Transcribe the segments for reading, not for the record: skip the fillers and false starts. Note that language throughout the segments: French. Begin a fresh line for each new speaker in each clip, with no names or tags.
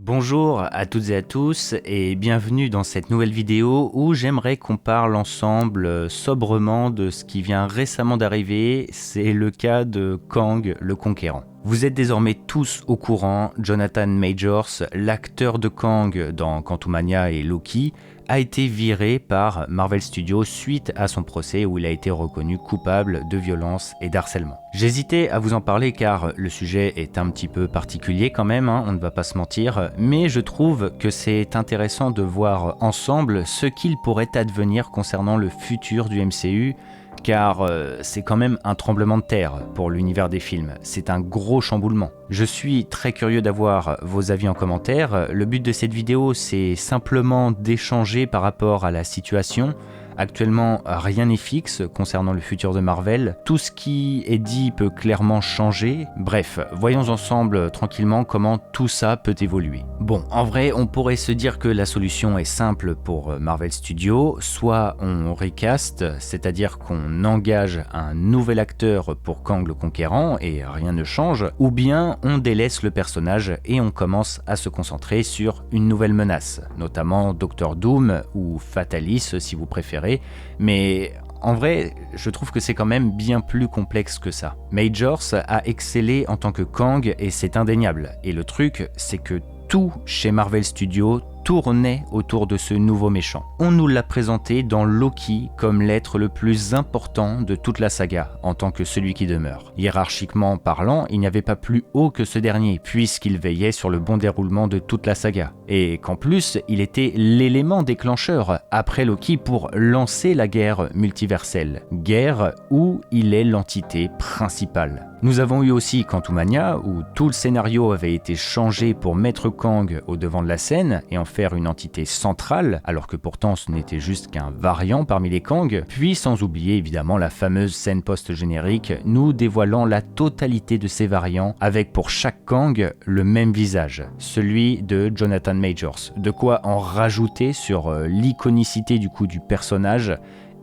Bonjour à toutes et à tous et bienvenue dans cette nouvelle vidéo où j'aimerais qu'on parle ensemble sobrement de ce qui vient récemment d'arriver, c'est le cas de Kang le Conquérant. Vous êtes désormais tous au courant, Jonathan Majors, l'acteur de Kang dans Quantumania et Loki, a été viré par Marvel Studios suite à son procès où il a été reconnu coupable de violence et d'harcèlement. J'hésitais à vous en parler car le sujet est un petit peu particulier quand même, on ne va pas se mentir, mais je trouve que c'est intéressant de voir ensemble ce qu'il pourrait advenir concernant le futur du MCU, car c'est quand même un tremblement de terre pour l'univers des films, c'est un gros chamboulement. Je suis très curieux d'avoir vos avis en commentaire, le but de cette vidéo c'est simplement d'échanger par rapport à la situation. Actuellement, rien n'est fixe concernant le futur de Marvel, tout ce qui est dit peut clairement changer, bref, voyons ensemble tranquillement comment tout ça peut évoluer. Bon, en vrai, on pourrait se dire que la solution est simple pour Marvel Studios, soit on recast, c'est-à-dire qu'on engage un nouvel acteur pour Kang le Conquérant et rien ne change, ou bien on délaisse le personnage et on commence à se concentrer sur une nouvelle menace, notamment Doctor Doom ou Fatalis si vous préférez, mais en vrai, je trouve que c'est quand même bien plus complexe que ça. Majors a excellé en tant que Kang et c'est indéniable, et le truc c'est que tout chez Marvel Studios tournait autour de ce nouveau méchant. On nous l'a présenté dans Loki comme l'être le plus important de toute la saga, en tant que celui qui demeure. Hiérarchiquement parlant, il n'y avait pas plus haut que ce dernier, puisqu'il veillait sur le bon déroulement de toute la saga. Et qu'en plus, il était l'élément déclencheur après Loki pour lancer la guerre multiverselle. Guerre où il est l'entité principale. Nous avons eu aussi Quantumania, où tout le scénario avait été changé pour mettre Kang au devant de la scène et en faire une entité centrale, alors que pourtant ce n'était juste qu'un variant parmi les Kang, puis sans oublier évidemment la fameuse scène post-générique nous dévoilant la totalité de ces variants, avec pour chaque Kang le même visage, celui de Jonathan Majors, de quoi en rajouter sur l'iconicité du personnage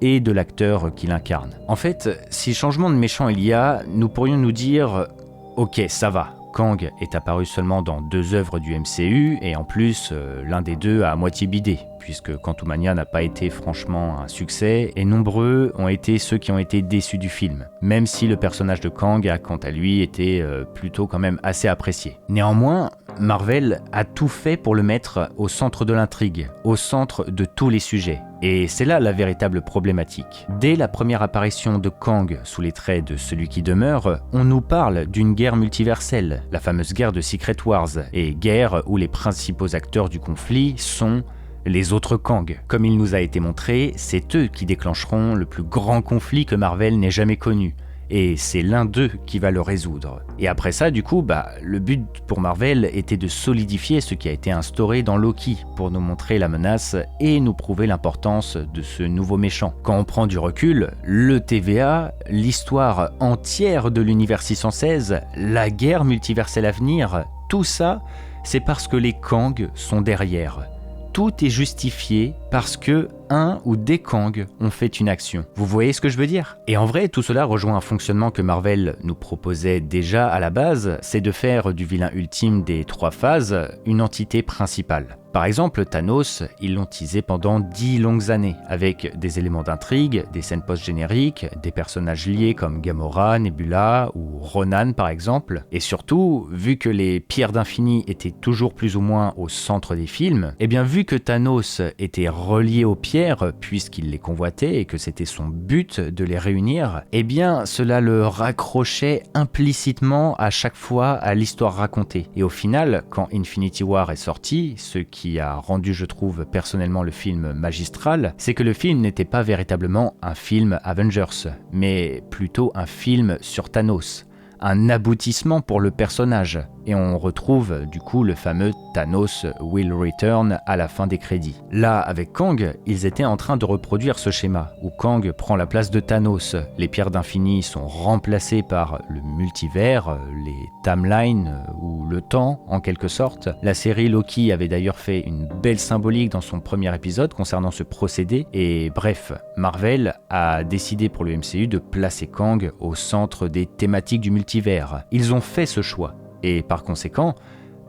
et de l'acteur qui l'incarne. En fait, si changement de méchant il y a, nous pourrions nous dire « Ok, ça va, Kang est apparu seulement dans 2 œuvres du MCU, et en plus, l'un des deux a à moitié bidé, puisque Quantumania n'a pas été franchement un succès, et nombreux ont été ceux qui ont été déçus du film, même si le personnage de Kang a quant à lui été plutôt quand même assez apprécié. Néanmoins, Marvel a tout fait pour le mettre au centre de l'intrigue, au centre de tous les sujets. Et c'est là la véritable problématique. Dès la première apparition de Kang sous les traits de celui qui demeure, on nous parle d'une guerre multiverselle, la fameuse guerre de Secret Wars, et guerre où les principaux acteurs du conflit sont les autres Kang. Comme il nous a été montré, c'est eux qui déclencheront le plus grand conflit que Marvel n'ait jamais connu. Et c'est l'un d'eux qui va le résoudre. Et après ça, le but pour Marvel était de solidifier ce qui a été instauré dans Loki, pour nous montrer la menace et nous prouver l'importance de ce nouveau méchant. Quand on prend du recul, le TVA, l'histoire entière de l'univers 616, la guerre multiverselle à venir, tout ça, c'est parce que les Kang sont derrière. Tout est justifié parce que un ou des Kang ont fait une action. Vous voyez ce que je veux dire? Et en vrai, tout cela rejoint un fonctionnement que Marvel nous proposait déjà à la base, c'est de faire du vilain ultime des 3 phases une entité principale. Par exemple, Thanos, ils l'ont teasé pendant 10 longues années, avec des éléments d'intrigue, des scènes post-génériques, des personnages liés comme Gamora, Nebula ou Ronan par exemple, et surtout, vu que les pierres d'infini étaient toujours plus ou moins au centre des films, et bien vu que Thanos était relié aux pierres, puisqu'il les convoitait et que c'était son but de les réunir, et bien cela le raccrochait implicitement à chaque fois à l'histoire racontée. Et au final, quand Infinity War est sorti, ce qui a rendu, je trouve, personnellement le film magistral, c'est que le film n'était pas véritablement un film Avengers, mais plutôt un film sur Thanos, un aboutissement pour le personnage. Et on retrouve du coup le fameux Thanos will return à la fin des crédits. Là, avec Kang, ils étaient en train de reproduire ce schéma, où Kang prend la place de Thanos, les pierres d'infini sont remplacées par le multivers, les timelines ou le temps en quelque sorte. La série Loki avait d'ailleurs fait une belle symbolique dans son premier épisode concernant ce procédé, et bref, Marvel a décidé pour le MCU de placer Kang au centre des thématiques du multivers. Ils ont fait ce choix. Et par conséquent,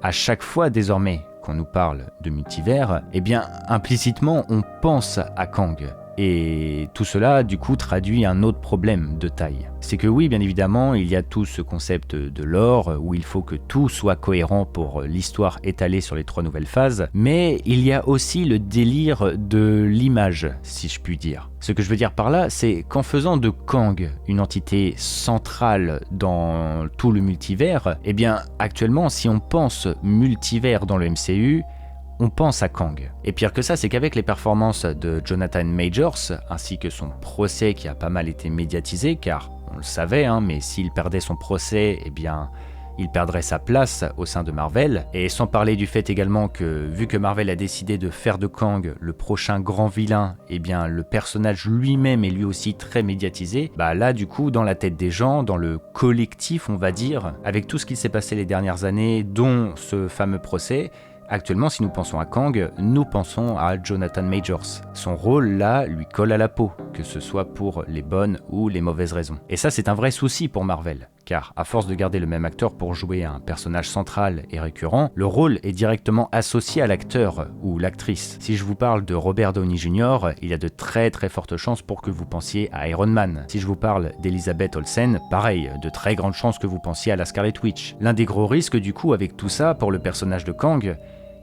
à chaque fois désormais quand on nous parle de multivers, eh bien implicitement on pense à Kang. Et tout cela, du coup, traduit un autre problème de taille. C'est que oui, bien évidemment, il y a tout ce concept de lore, où il faut que tout soit cohérent pour l'histoire étalée sur les 3 nouvelles phases, mais il y a aussi le délire de l'image, si je puis dire. Ce que je veux dire par là, c'est qu'en faisant de Kang une entité centrale dans tout le multivers, eh bien, actuellement, si on pense multivers dans le MCU, on pense à Kang. Et pire que ça, c'est qu'avec les performances de Jonathan Majors, ainsi que son procès qui a pas mal été médiatisé, car on le savait, mais s'il perdait son procès, eh bien, il perdrait sa place au sein de Marvel. Et sans parler du fait également que, vu que Marvel a décidé de faire de Kang le prochain grand vilain, eh bien, le personnage lui-même est lui aussi très médiatisé, bah là, du coup, dans la tête des gens, dans le collectif, on va dire, avec tout ce qui s'est passé les dernières années, dont ce fameux procès, actuellement, si nous pensons à Kang, nous pensons à Jonathan Majors. Son rôle, là, lui colle à la peau, que ce soit pour les bonnes ou les mauvaises raisons. Et ça, c'est un vrai souci pour Marvel, car à force de garder le même acteur pour jouer un personnage central et récurrent, le rôle est directement associé à l'acteur ou l'actrice. Si je vous parle de Robert Downey Jr., il y a de très fortes chances pour que vous pensiez à Iron Man. Si je vous parle d'Elizabeth Olsen, pareil, de très grandes chances que vous pensiez à la Scarlet Witch. L'un des gros risques, du coup, avec tout ça, pour le personnage de Kang,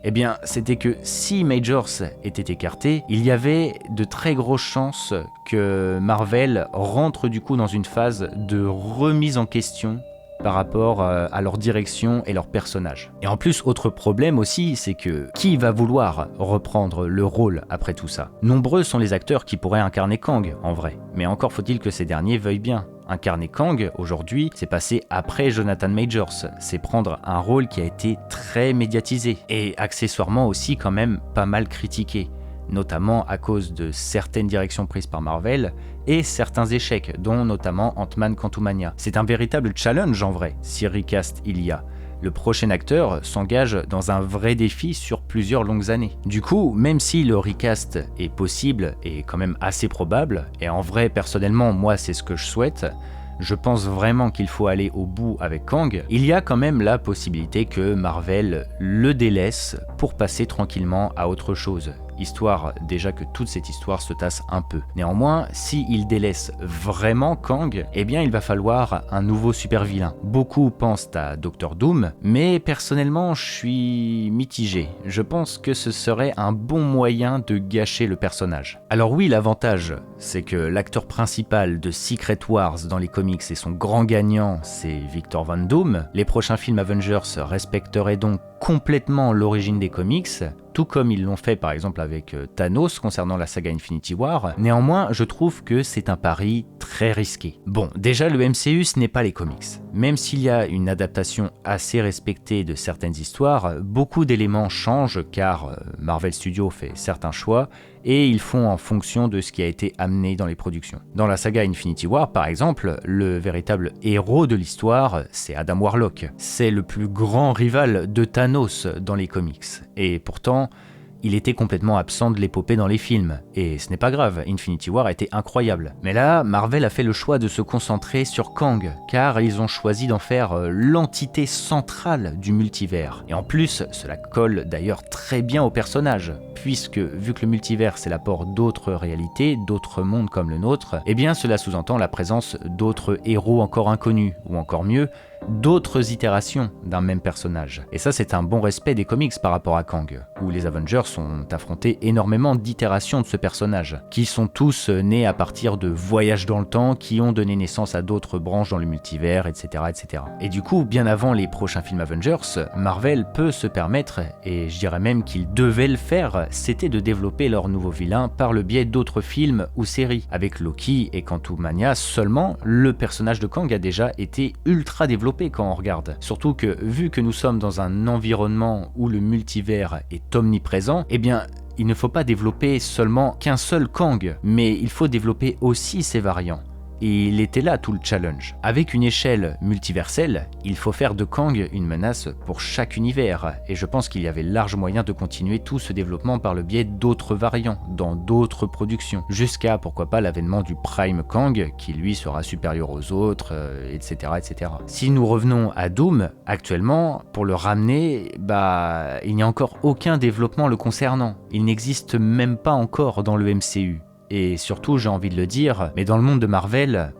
eh bien, c'était que si Majors était écarté, il y avait de très grosses chances que Marvel rentre du coup dans une phase de remise en question par rapport à leur direction et leur personnage. Et en plus, autre problème aussi, c'est que qui va vouloir reprendre le rôle après tout ça? Nombreux sont les acteurs qui pourraient incarner Kang, en vrai. Mais encore faut-il que ces derniers veuillent bien. Incarner Kang, aujourd'hui, c'est passer après Jonathan Majors, c'est prendre un rôle qui a été très médiatisé, et accessoirement aussi quand même pas mal critiqué, notamment à cause de certaines directions prises par Marvel, et certains échecs, dont notamment Ant-Man Quantumania. C'est un véritable challenge en vrai, si recast il y a. Le prochain acteur s'engage dans un vrai défi sur plusieurs longues années. Du coup, même si le recast est possible et quand même assez probable, et en vrai personnellement moi c'est ce que je souhaite, je pense vraiment qu'il faut aller au bout avec Kang, il y a quand même la possibilité que Marvel le délaisse pour passer tranquillement à autre chose, histoire déjà que toute cette histoire se tasse un peu. Néanmoins, s'il délaisse vraiment Kang, eh bien il va falloir un nouveau super vilain. Beaucoup pensent à Doctor Doom, mais personnellement je suis mitigé. Je pense que ce serait un bon moyen de gâcher le personnage. Alors oui, l'avantage, c'est que l'acteur principal de Secret Wars dans les comics et son grand gagnant, c'est Victor Von Doom. Les prochains films Avengers respecteraient donc complètement l'origine des comics, tout comme ils l'ont fait par exemple avec Thanos concernant la saga Infinity War. Néanmoins, je trouve que c'est un pari très risqué. Bon, déjà le MCU ce n'est pas les comics. Même s'il y a une adaptation assez respectée de certaines histoires, beaucoup d'éléments changent car Marvel Studios fait certains choix et ils font en fonction de ce qui a été amené dans les productions. Dans la saga Infinity War par exemple, le véritable héros de l'histoire, c'est Adam Warlock. C'est le plus grand rival de Thanos dans les comics. Et pourtant, il était complètement absent de l'épopée dans les films, et ce n'est pas grave, Infinity War a été incroyable. Mais là, Marvel a fait le choix de se concentrer sur Kang, car ils ont choisi d'en faire l'entité centrale du multivers. Et en plus, cela colle d'ailleurs très bien au personnage, puisque vu que le multivers c'est l'apport d'autres réalités, d'autres mondes comme le nôtre, eh bien cela sous-entend la présence d'autres héros encore inconnus, ou encore mieux, d'autres itérations d'un même personnage. Et ça c'est un bon respect des comics par rapport à Kang, où les Avengers ont affronté énormément d'itérations de ce personnage, qui sont tous nés à partir de voyages dans le temps qui ont donné naissance à d'autres branches dans le multivers, etc. etc. Et du coup, bien avant les prochains films Avengers, Marvel peut se permettre, et je dirais même qu'ils devaient le faire, c'était de développer leur nouveau vilain par le biais d'autres films ou séries. Avec Loki et Quantumania seulement, le personnage de Kang a déjà été ultra développé quand on regarde. Surtout que, vu que nous sommes dans un environnement où le multivers est omniprésent, eh bien, il ne faut pas développer seulement qu'un seul Kang, mais il faut développer aussi ses variants. Il était là tout le challenge. Avec une échelle multiverselle, il faut faire de Kang une menace pour chaque univers, et je pense qu'il y avait large moyen de continuer tout ce développement par le biais d'autres variants, dans d'autres productions, jusqu'à pourquoi pas l'avènement du Prime Kang, qui lui sera supérieur aux autres, etc., etc. Si nous revenons à Doom, actuellement, pour le ramener, il n'y a encore aucun développement le concernant. Il n'existe même pas encore dans le MCU. Et surtout, j'ai envie de le dire, mais dans le monde de Marvel,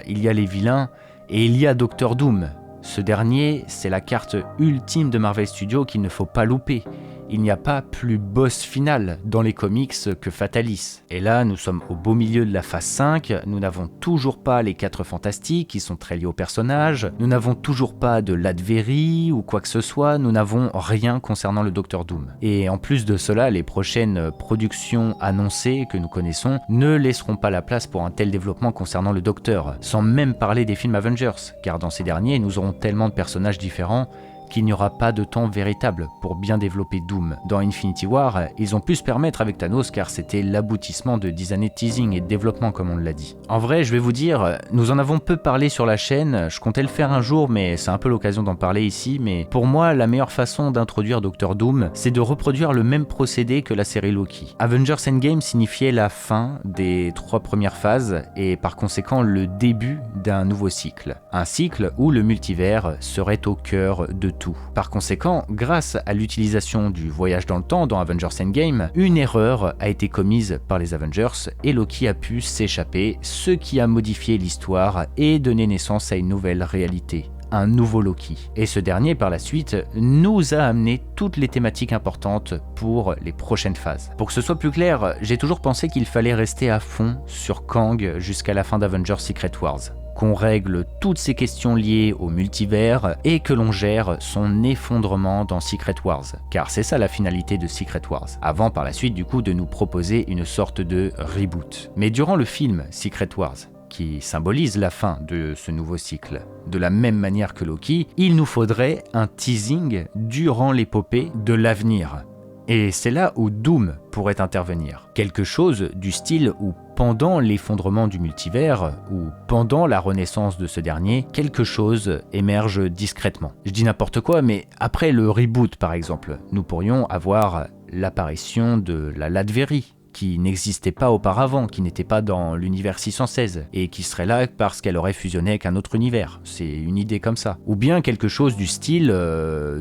il y a les vilains et il y a Doctor Doom. Ce dernier, c'est la carte ultime de Marvel Studios qu'il ne faut pas louper. Il n'y a pas plus boss final dans les comics que Fatalis. Et là, nous sommes au beau milieu de la phase 5, nous n'avons toujours pas les 4 fantastiques qui sont très liés au personnage, nous n'avons toujours pas de Latverie ou quoi que ce soit, nous n'avons rien concernant le Docteur Doom. Et en plus de cela, les prochaines productions annoncées que nous connaissons ne laisseront pas la place pour un tel développement concernant le Docteur, sans même parler des films Avengers, car dans ces derniers, nous aurons tellement de personnages différents qu'il n'y aura pas de temps véritable pour bien développer Doom. Dans Infinity War, ils ont pu se permettre avec Thanos car c'était l'aboutissement de 10 années de teasing et de développement comme on l'a dit. En vrai, je vais vous dire, nous en avons peu parlé sur la chaîne, je comptais le faire un jour mais c'est un peu l'occasion d'en parler ici, mais pour moi, la meilleure façon d'introduire Doctor Doom, c'est de reproduire le même procédé que la série Loki. Avengers Endgame signifiait la fin des 3 premières phases et par conséquent le début d'un nouveau cycle. Un cycle où le multivers serait au cœur de tout. Par conséquent, grâce à l'utilisation du voyage dans le temps dans Avengers Endgame, une erreur a été commise par les Avengers et Loki a pu s'échapper, ce qui a modifié l'histoire et donné naissance à une nouvelle réalité. Un nouveau Loki. Et ce dernier, par la suite, nous a amené toutes les thématiques importantes pour les prochaines phases. Pour que ce soit plus clair, j'ai toujours pensé qu'il fallait rester à fond sur Kang jusqu'à la fin d'Avengers Secret Wars. Qu'on règle toutes ces questions liées au multivers et que l'on gère son effondrement dans Secret Wars. Car c'est ça la finalité de Secret Wars. Avant par la suite du coup de nous proposer une sorte de reboot. Mais durant le film Secret Wars, qui symbolise la fin de ce nouveau cycle, de la même manière que Loki, il nous faudrait un teasing durant l'épopée de l'avenir. Et c'est là où Doom pourrait intervenir. Quelque chose du style où pendant l'effondrement du multivers, ou pendant la renaissance de ce dernier, quelque chose émerge discrètement. Je dis n'importe quoi, mais après le reboot par exemple, nous pourrions avoir l'apparition de la Latverie, qui n'existait pas auparavant, qui n'était pas dans l'univers 616, et qui serait là parce qu'elle aurait fusionné avec un autre univers. C'est une idée comme ça. Ou bien quelque chose du style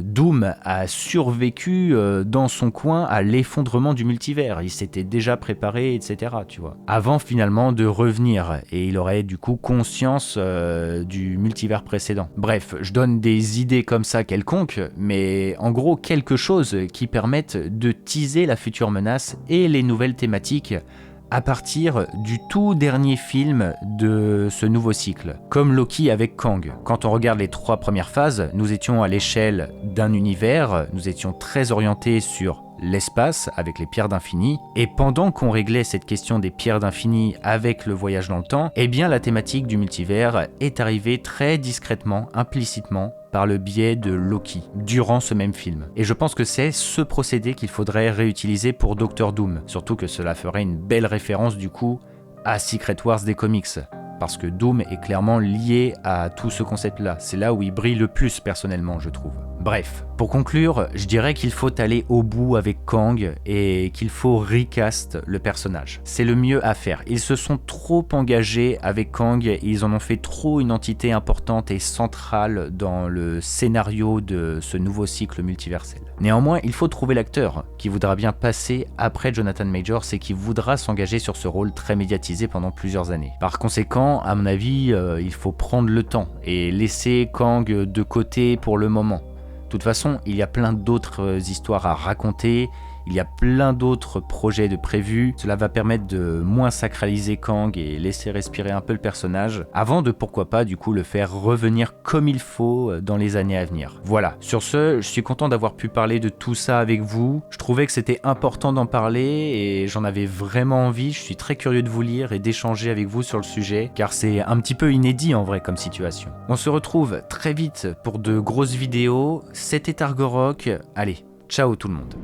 Doom a survécu dans son coin à l'effondrement du multivers. Il s'était déjà préparé, etc. Tu vois. Avant finalement de revenir, et il aurait du coup conscience du multivers précédent. Bref, je donne des idées comme ça quelconques, mais en gros quelque chose qui permette de teaser la future menace et les nouvelles thématiques à partir du tout dernier film de ce nouveau cycle. Comme Loki avec Kang. Quand on regarde les 3 premières phases, nous étions à l'échelle d'un univers, nous étions très orientés sur l'espace avec les pierres d'infini, et pendant qu'on réglait cette question des pierres d'infini avec le voyage dans le temps, eh bien la thématique du multivers est arrivée très discrètement, implicitement, par le biais de Loki, durant ce même film. Et je pense que c'est ce procédé qu'il faudrait réutiliser pour Doctor Doom, surtout que cela ferait une belle référence du coup à Secret Wars des comics, parce que Doom est clairement lié à tout ce concept-là. C'est là où il brille le plus personnellement, je trouve. Bref, pour conclure, je dirais qu'il faut aller au bout avec Kang et qu'il faut recast le personnage. C'est le mieux à faire. Ils se sont trop engagés avec Kang, ils en ont fait trop une entité importante et centrale dans le scénario de ce nouveau cycle multiversel. Néanmoins, il faut trouver l'acteur qui voudra bien passer après Jonathan Majors et qui voudra s'engager sur ce rôle très médiatisé pendant plusieurs années. Par conséquent, à mon avis, il faut prendre le temps et laisser Kang de côté pour le moment. De toute façon, il y a plein d'autres histoires à raconter, il y a plein d'autres projets de prévus. Cela va permettre de moins sacraliser Kang et laisser respirer un peu le personnage, avant de pourquoi pas du coup le faire revenir comme il faut dans les années à venir. Voilà, sur ce, je suis content d'avoir pu parler de tout ça avec vous. Je trouvais que c'était important d'en parler et j'en avais vraiment envie. Je suis très curieux de vous lire et d'échanger avec vous sur le sujet, car c'est un petit peu inédit en vrai comme situation. On se retrouve très vite pour de grosses vidéos. C'était Argorok. Allez, ciao tout le monde.